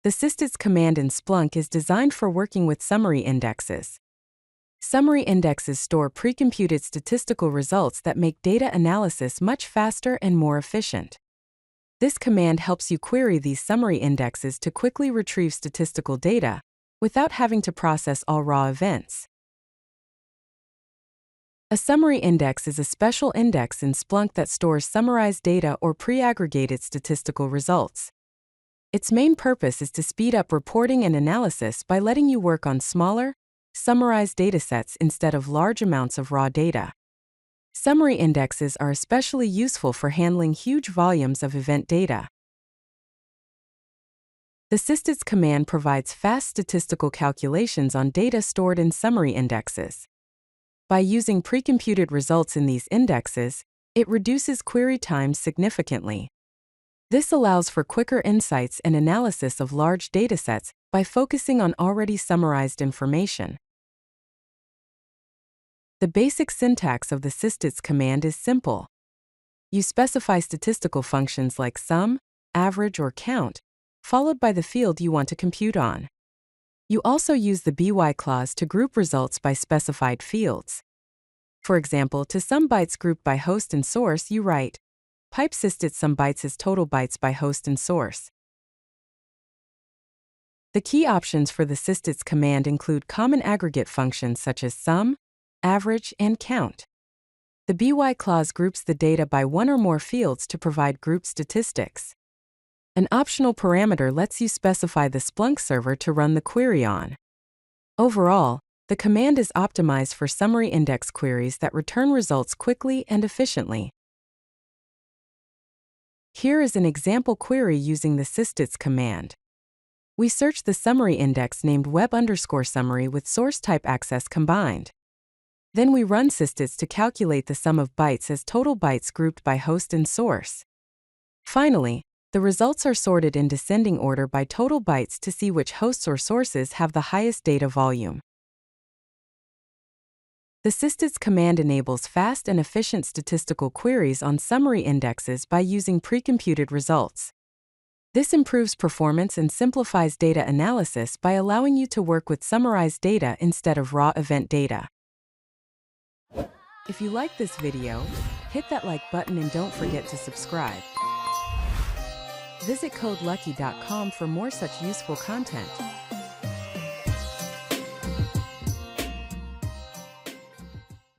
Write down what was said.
The sistats command in Splunk is designed for working with summary indexes. Summary indexes store pre-computed statistical results that make data analysis much faster and more efficient. This command helps you query these summary indexes to quickly retrieve statistical data without having to process all raw events. A summary index is a special index in Splunk that stores summarized data or pre-aggregated statistical results. Its main purpose is to speed up reporting and analysis by letting you work on smaller, summarized datasets instead of large amounts of raw data. Summary indexes are especially useful for handling huge volumes of event data. The sistats command provides fast statistical calculations on data stored in summary indexes. By using pre-computed results in these indexes, it reduces query times significantly. This allows for quicker insights and analysis of large datasets by focusing on already summarized information. The basic syntax of the sistats command is simple. You specify statistical functions like sum, average, or count, followed by the field you want to compute on. You also use the by clause to group results by specified fields. For example, to sum bytes grouped by host and source, you write pipe sistats sum bytes is total bytes by host and source. The key options for the sistats command include common aggregate functions such as sum, average, and count. The by clause groups the data by one or more fields to provide group statistics. An optional parameter lets you specify the Splunk server to run the query on. Overall, the command is optimized for summary index queries that return results quickly and efficiently. Here is an example query using the sistats command. We search the summary index named web_summary with source type access combined. Then we run sistats to calculate the sum of bytes as total bytes grouped by host and source. Finally, the results are sorted in descending order by total bytes to see which hosts or sources have the highest data volume. The sistats command enables fast and efficient statistical queries on summary indexes by using pre-computed results. This improves performance and simplifies data analysis by allowing you to work with summarized data instead of raw event data. If you like this video, hit that like button and don't forget to subscribe. Visit CodeLucky.com for more such useful content.